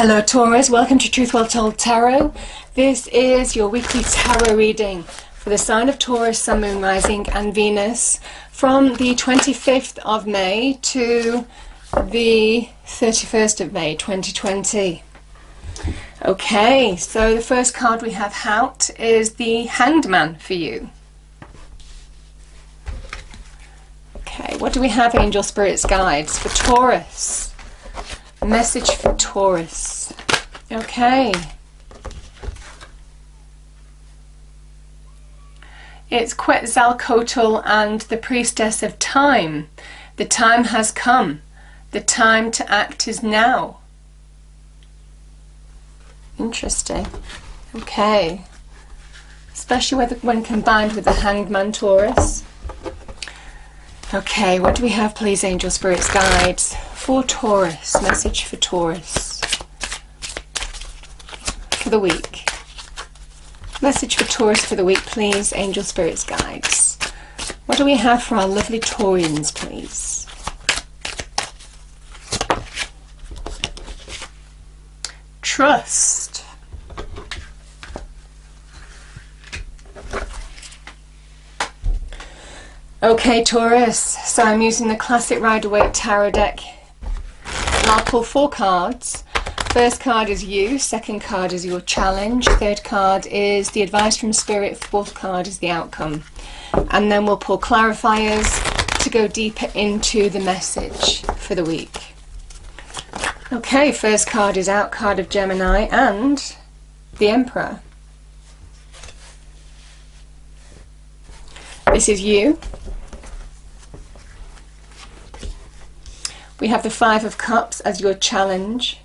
Hello Taurus, welcome to Truth Well Told Tarot. This is your weekly tarot reading for the sign of Taurus, Sun, Moon, Rising and Venus from the 25th of May to the 31st of May 2020. Okay, so the first card we have out is the Hanged Man for you. Okay, what do we have, Angel Spirits Guides for Taurus? Message for Taurus. Okay. It's Quetzalcoatl and the Priestess of Time. The time has come. The time to act is now. Interesting. Okay. Especially when combined with the Hanged Man, Taurus. Okay, what do we have, please, Angel Spirits Guides for Taurus? Message for Taurus for the week. Message for Taurus for the week, please, Angel Spirits Guides. What do we have for our lovely Taurians, please? Trust. Okay, Taurus, so I'm using the classic Rider-Waite tarot deck and I'll pull 4 cards. First card is you, second card is your challenge, third card is the advice from Spirit, fourth card is the outcome. And then we'll pull clarifiers to go deeper into the message for the week. Okay, first card is out, card of Gemini and the Emperor. This is you. We have the 5 of Cups as your challenge.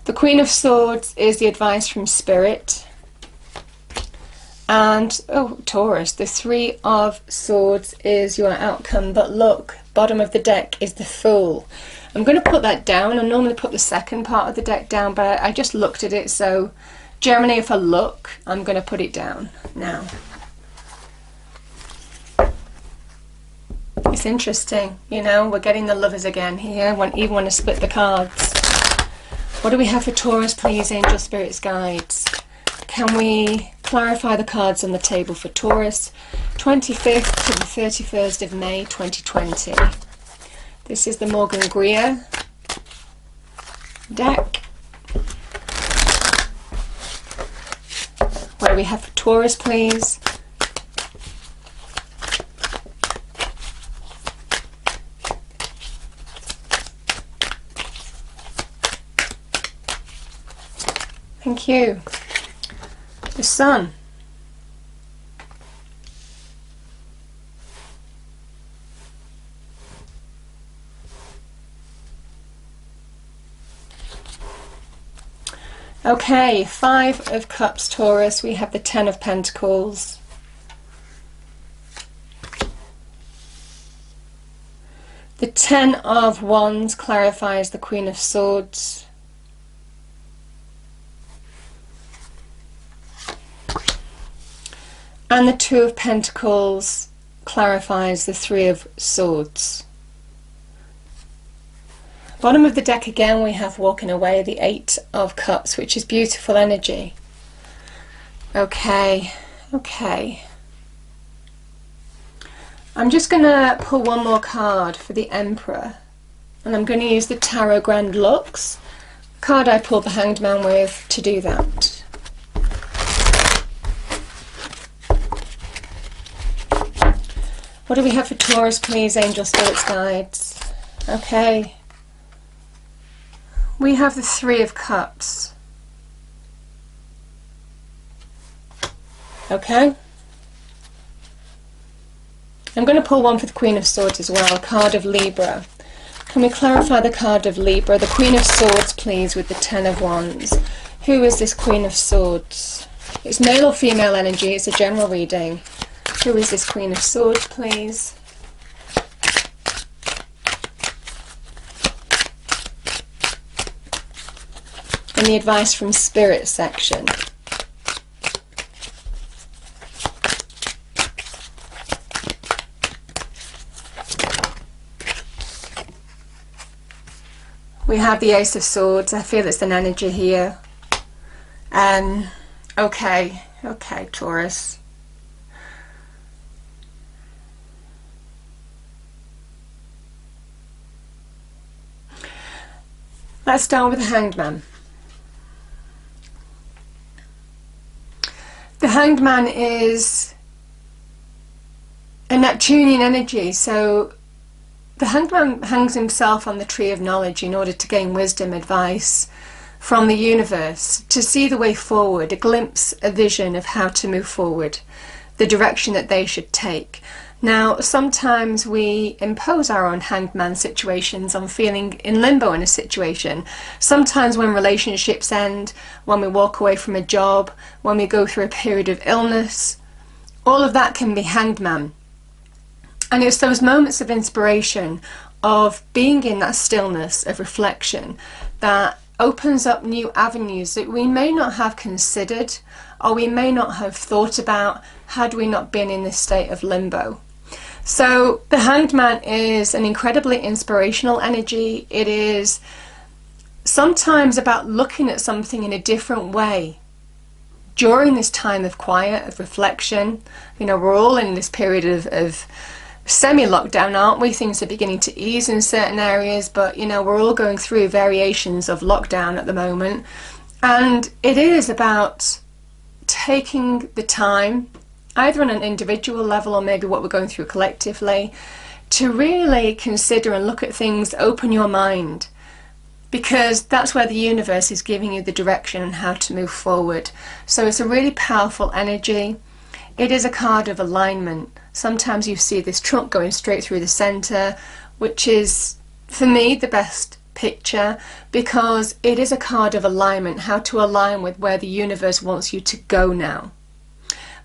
The Queen of Swords is the advice from Spirit. And, oh, Taurus, the 3 of Swords is your outcome. But look, bottom of the deck is the Fool. I'm going to put that down. I normally put the second part of the deck down, but I just looked at it. So, Gemini, if I look, I'm going to put it down now. It's interesting, you know, we're getting the lovers again here. Even want to split the cards. What do we have for Taurus, please, Angel Spirits Guides? Can we clarify the cards on the table for Taurus? 25th to the 31st of May 2020. This is the Morgan Greer deck. What do we have for Taurus, please? Thank you. The Sun. Okay, 5 of Cups, Taurus. We have the 10 of Pentacles. The 10 of Wands clarifies the Queen of Swords. And the 2 of Pentacles clarifies the 3 of Swords. Bottom of the deck again we have walking away, the 8 of Cups, which is beautiful energy. Okay, okay. I'm just going to pull one more card for the Emperor. And I'm going to use the Tarot Grand Lux card I pulled the Hanged Man with to do that. What do we have for Taurus, please, Angel Spirits Guides? Okay. We have the 3 of Cups. Okay. I'm going to pull one for the Queen of Swords as well, card of Libra. Can we clarify the card of Libra? The Queen of Swords, please, with the 10 of Wands. Who is this Queen of Swords? It's male or female energy. It's a general reading. Who is this Queen of Swords, please? In the advice from Spirit section. We have the Ace of Swords. I feel it's an energy here. Okay, Taurus. Let's start with the Hanged Man. The Hanged Man is a Neptunian energy, so the Hanged Man hangs himself on the tree of knowledge in order to gain wisdom, advice from the universe, to see the way forward, a glimpse, a vision of how to move forward, the direction that they should take. Now, sometimes we impose our own Hanged Man situations on feeling in limbo in a situation. Sometimes when relationships end, when we walk away from a job, when we go through a period of illness, all of that can be Hanged Man. And it's those moments of inspiration, of being in that stillness, of reflection, that opens up new avenues that we may not have considered, or we may not have thought about had we not been in this state of limbo. So the Hanged Man is an incredibly inspirational energy. It is sometimes about looking at something in a different way during this time of quiet, of reflection. You know, we're all in this period of semi-lockdown, aren't we? Things are beginning to ease in certain areas, but you know, we're all going through variations of lockdown at the moment. And it is about taking the time, either on an individual level or maybe what we're going through collectively, to really consider and look at things, open your mind, because that's where the universe is giving you the direction on how to move forward. So it's a really powerful energy. It is a card of alignment. Sometimes you see this trunk going straight through the center, which is, for me, the best picture, because it is a card of alignment, how to align with where the universe wants you to go now.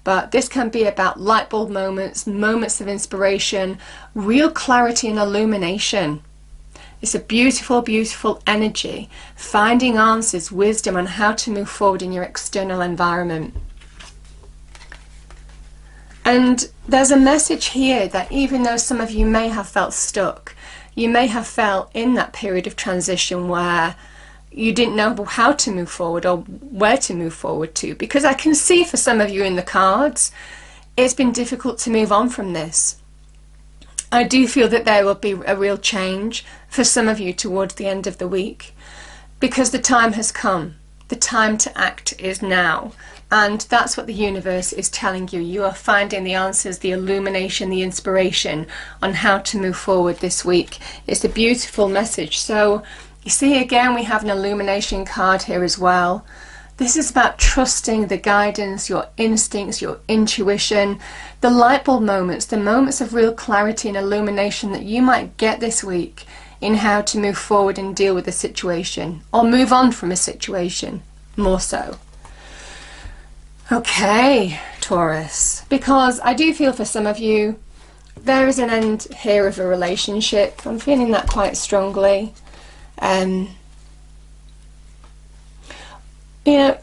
But this can be about light bulb moments, moments of inspiration, real clarity and illumination. It's a beautiful, beautiful energy, finding answers, wisdom on how to move forward in your external environment. And there's a message here that even though some of you may have felt stuck, you may have felt in that period of transition where you didn't know how to move forward or where to move forward to, because I can see for some of you in the cards, it's been difficult to move on from this. I do feel that there will be a real change for some of you towards the end of the week, because the time has come. The time to act is now. And that's what the universe is telling you. You are finding the answers, the illumination, the inspiration on how to move forward this week. It's a beautiful message. So you see, again, we have an illumination card here as well. This is about trusting the guidance, your instincts, your intuition, the light bulb moments, the moments of real clarity and illumination that you might get this week in how to move forward and deal with a situation, or move on from a situation, more so. Okay, Taurus, because I do feel for some of you, there is an end here of a relationship. I'm feeling that quite strongly. You know,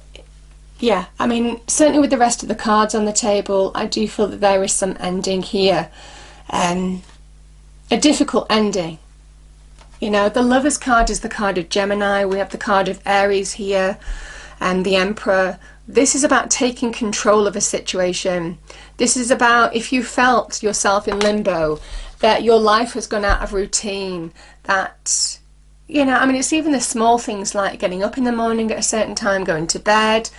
yeah, I mean, certainly with the rest of the cards on the table, I do feel that there is some ending here. A difficult ending. You know, the Lovers card is the card of Gemini. We have the card of Aries here, and the Emperor. This is about taking control of a situation. This is about, if you felt yourself in limbo, that your life has gone out of routine, that, you know, I mean, it's even the small things like getting up in the morning at a certain time, going to bed,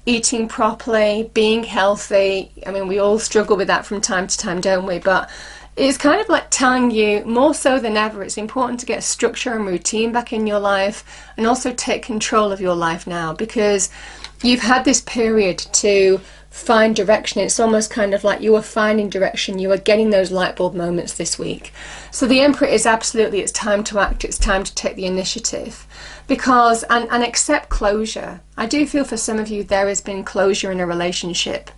eating properly, being healthy. I mean, we all struggle with that from time to time, don't we? But it's kind of like telling you, more so than ever, it's important to get structure and routine back in your life, and also take control of your life now, because you've had this period to find direction. It's almost kind of like you are finding direction, you are getting those light bulb moments this week. So the Emperor is absolutely, it's time to act, it's time to take the initiative, because, and accept closure. I do feel for some of you there has been closure in a relationship.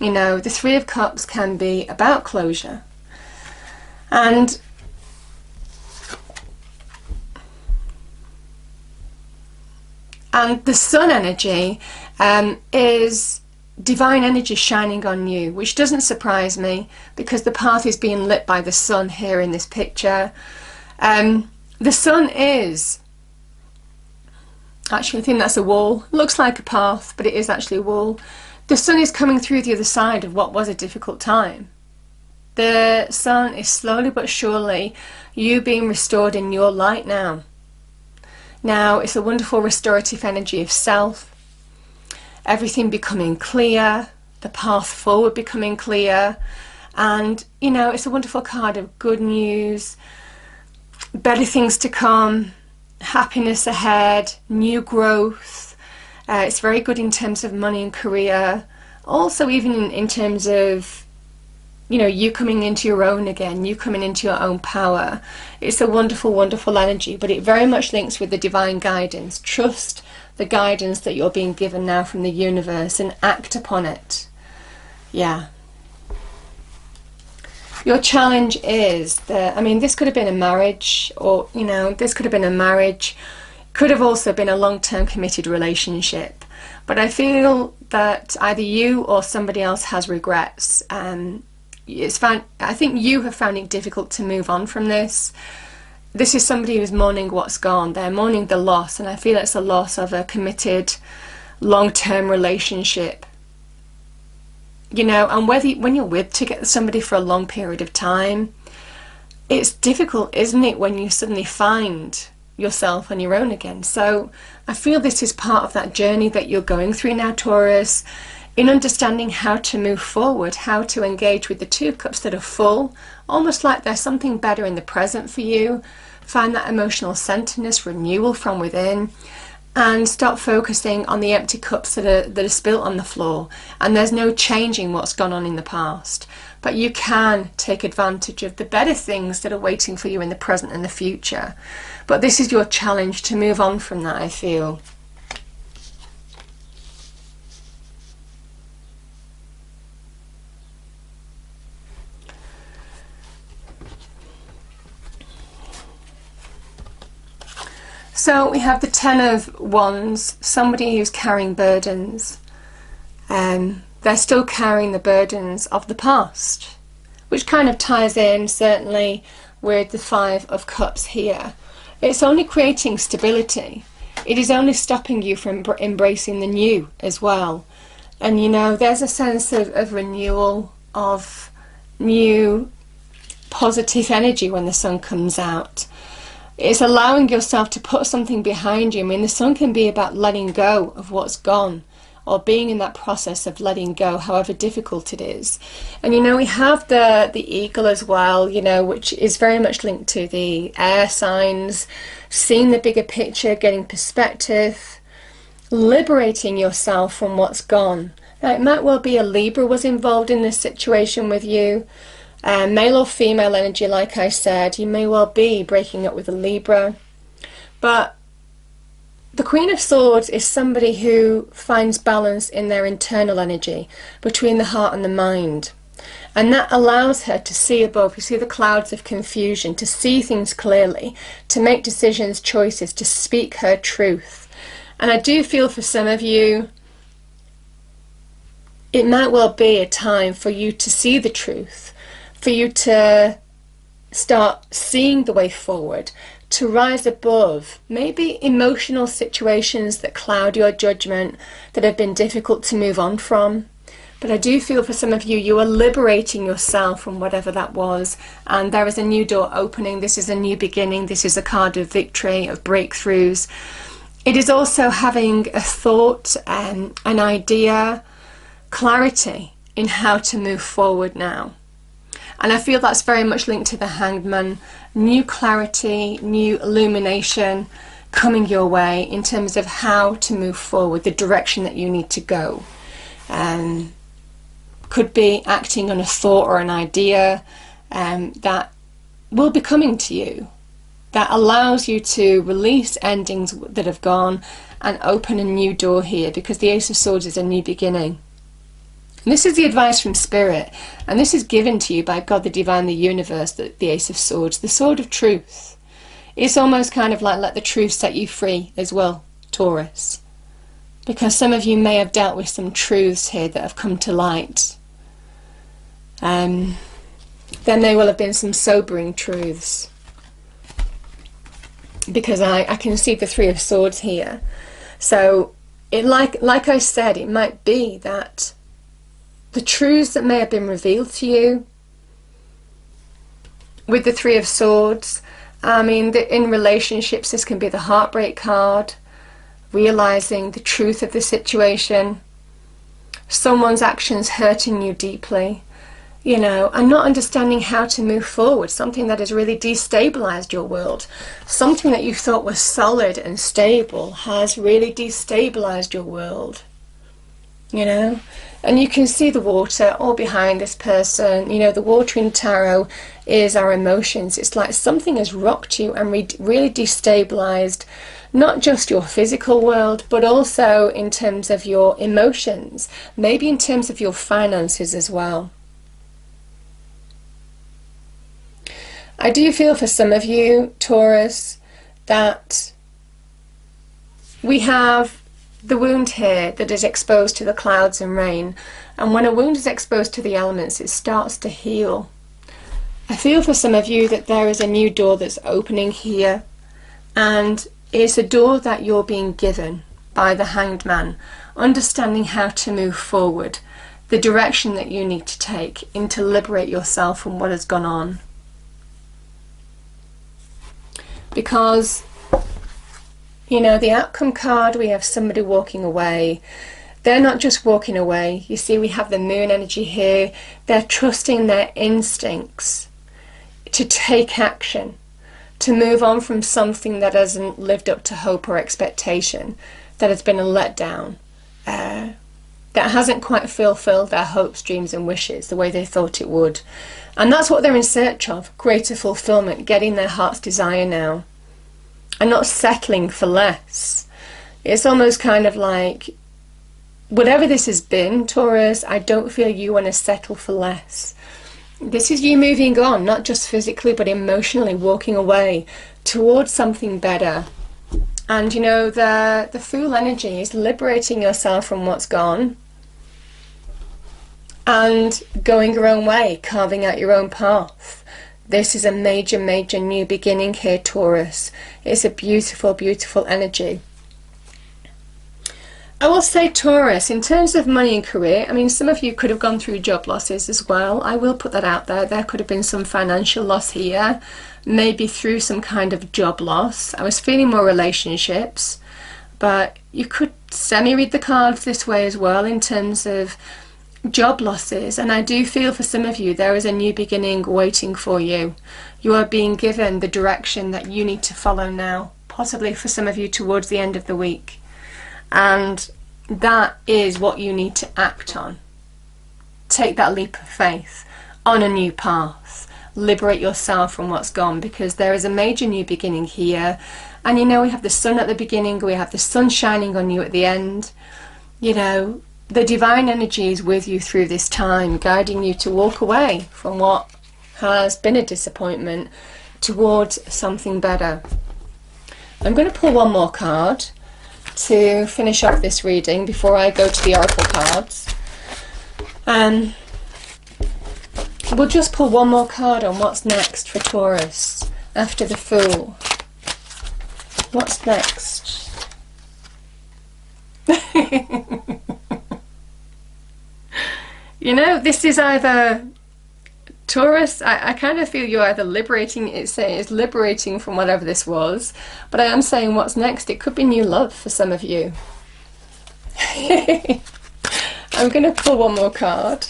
You know, the Three of Cups can be about closure. And the Sun energy is divine energy shining on you, which doesn't surprise me, because the path is being lit by the Sun here in this picture. The Sun is Actually, I think that's a wall. Looks like a path, but it is actually a wall. The sun is coming through the other side of what was a difficult time. The sun is slowly but surely you being restored in your light now. Now, it's a wonderful restorative energy of self. Everything becoming clear, the path forward becoming clear. And, you know, it's a wonderful card of good news, better things to come, happiness ahead, new growth. It's very good in terms of money and career. Also, even in terms of, you know, you coming into your own again, you coming into your own power. It's a wonderful, wonderful energy, but it very much links with the divine guidance. Trust the guidance that you're being given now from the universe and act upon it. Yeah. Your challenge is that, I mean, this could have been a marriage, or, you know, this could have been a marriage. Could have also been a long-term committed relationship. But I feel that either you or somebody else has regrets. I think you have found it difficult to move on from this. This is somebody who's mourning what's gone. They're mourning the loss, and I feel it's a loss of a committed long-term relationship. You know, and when you're with somebody for a long period of time, it's difficult, isn't it, when you suddenly find yourself on your own again. So I feel this is part of that journey that you're going through now, Taurus, in understanding how to move forward, how to engage with the two cups that are full, almost like there's something better in the present for you. Find that emotional centeredness, renewal from within, and stop focusing on the empty cups that are spilt on the floor. And there's no changing what's gone on in the past, but you can take advantage of the better things that are waiting for you in the present and the future. But this is your challenge to move on from that, I feel. So we have the Ten of Wands, somebody who's carrying burdens. They're still carrying the burdens of the past, which kind of ties in certainly with the Five of Cups here. It's only creating stability. It is only stopping you from embracing the new as well. And you know, there's a sense of renewal, of new positive energy when the sun comes out. It's allowing yourself to put something behind you. I mean, the sun can be about letting go of what's gone, or being in that process of letting go, however difficult it is. And you know, we have the eagle as well, you know, which is very much linked to the air signs, seeing the bigger picture, getting perspective, liberating yourself from what's gone. Now, it might well be a Libra was involved in this situation with you. Male or female energy, like I said, you may well be breaking up with a Libra. But the Queen of Swords is somebody who finds balance in their internal energy between the heart and the mind. And that allows her to see above, you see the clouds of confusion, to see things clearly, to make decisions, choices, to speak her truth. And I do feel for some of you, it might well be a time for you to see the truth, for you to start seeing the way forward, to rise above maybe emotional situations that cloud your judgment, that have been difficult to move on from. But I do feel for some of you, you are liberating yourself from whatever that was, and there is a new door opening. This is a new beginning. This is a card of victory, of breakthroughs. It is also having a thought, an idea, clarity in how to move forward now. And I feel that's very much linked to the Hanged Man. New clarity, new illumination coming your way in terms of how to move forward, the direction that you need to go. Could be acting on a thought or an idea that will be coming to you, that allows you to release endings that have gone and open a new door here, because the Ace of Swords is a new beginning. And this is the advice from Spirit, and this is given to you by God, the Divine, the Universe, the Ace of Swords, the Sword of Truth. It's almost kind of like let the truth set you free as well, Taurus. Because some of you may have dealt with some truths here that have come to light. There may well have been some sobering truths. Because I can see the Three of Swords here. So like I said, it might be that the truths that may have been revealed to you with the Three of Swords, I mean, in relationships, this can be the heartbreak card, realizing the truth of the situation, someone's actions hurting you deeply, you know, and not understanding how to move forward, something that has really destabilized your world. Something that you thought was solid and stable has really destabilized your world, you know. And you can see the water all behind this person. You know, the water in tarot is our emotions. It's like something has rocked you and really destabilized not just your physical world, but also in terms of your emotions, maybe in terms of your finances as well. I do feel for some of you, Taurus, that we have the wound here that is exposed to the clouds and rain, and when a wound is exposed to the elements, it starts to heal. I feel for some of you that there is a new door that's opening here, and it's a door that you're being given by the Hanged Man, understanding how to move forward, the direction that you need to take in to liberate yourself from what has gone on. Because, you know, the outcome card, we have somebody walking away. They're not just walking away. You see, we have the moon energy here. They're trusting their instincts to take action, to move on from something that hasn't lived up to hope or expectation, that has been a letdown, that hasn't quite fulfilled their hopes, dreams and wishes the way they thought it would. And that's what they're in search of, greater fulfillment, getting their heart's desire now, and not settling for less. It's almost kind of like, whatever this has been, Taurus, I don't feel you want to settle for less. This is you moving on, not just physically, but emotionally, walking away towards something better. And you know, the Fool energy is liberating yourself from what's gone and going your own way, carving out your own path. This is a major, major new beginning here, Taurus. It's a beautiful, beautiful energy. I will say, Taurus, in terms of money and career, I mean, some of you could have gone through job losses as well. I will put that out there. There could have been some financial loss here, maybe through some kind of job loss. I was feeling more relationships, but you could semi-read the cards this way as well in terms of job losses. And I do feel for some of you there is a new beginning waiting for you. You are being given the direction that you need to follow now, possibly for some of you towards the end of the week. And that is what you need to act on. Take that leap of faith on a new path. Liberate yourself from what's gone, because there is a major new beginning here. And you know, we have the sun at the beginning, we have the sun shining on you at the end. You know, the divine energy is with you through this time, guiding you to walk away from what has been a disappointment towards something better. I'm going to pull one more card to finish off this reading before I go to the oracle cards. We'll just pull one more card on what's next for Taurus after the Fool. What's next? You know, this is either Taurus, I kind of feel you're either liberating, it's liberating from whatever this was, but I am saying what's next. It could be new love for some of you. I'm going to pull one more card.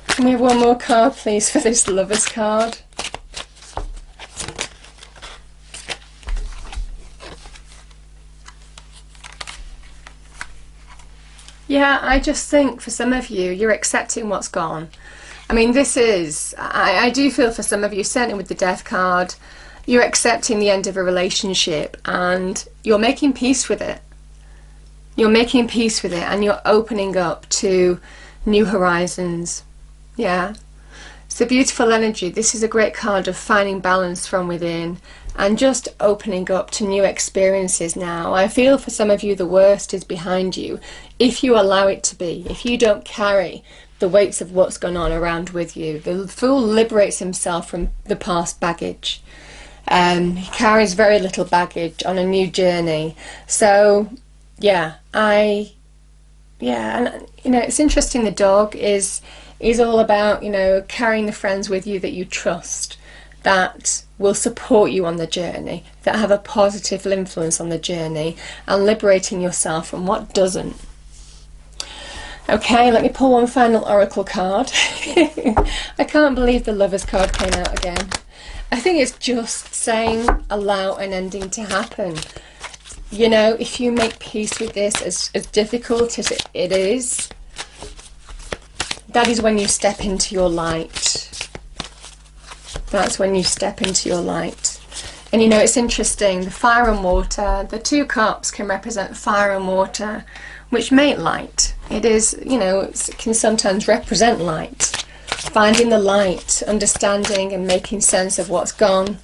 Can we have one more card, please, for this Lover's card? Yeah, I just think for some of you, you're accepting what's gone. I mean, this is, I do feel for some of you, certainly with the Death card, you're accepting the end of a relationship and you're making peace with it. You're making peace with it and you're opening up to new horizons. Yeah. It's a beautiful energy. This is a great card of finding balance from within and just opening up to new experiences now. I feel for some of you the worst is behind you, if you allow it to be, if you don't carry the weights of what's gone on around with you. The Fool liberates himself from the past baggage. He carries very little baggage on a new journey. So yeah, and you know, it's interesting, the dog is all about, you know, carrying the friends with you that you trust, that will support you on the journey, that have a positive influence on the journey, and liberating yourself from what doesn't. Okay, let me pull one final oracle card. I can't believe the Lovers card came out again. I think it's just saying allow an ending to happen. You know, if you make peace with this, as difficult as it is, that is when you step into your light. That's when you step into your light. And you know, it's interesting, the fire and water, the 2 cups can represent fire and water, which make light. It is, you know, it can sometimes represent light. Finding the light, understanding and making sense of what's gone,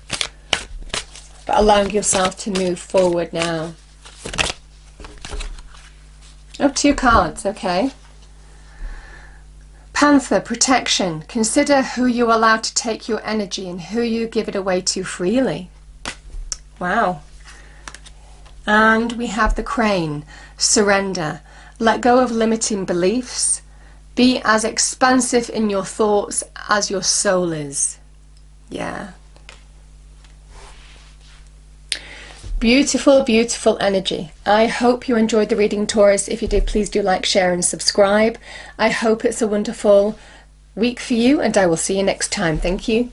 but allowing yourself to move forward now. Oh, 2 cards, okay. Panther, protection. Consider who you allow to take your energy and who you give it away to freely. Wow. And we have the Crane, surrender. Let go of limiting beliefs. Be as expansive in your thoughts as your soul is. Yeah. Beautiful, beautiful energy. I hope you enjoyed the reading, Taurus. If you did, please do like, share and subscribe. I hope it's a wonderful week for you, and I will see you next time. Thank you.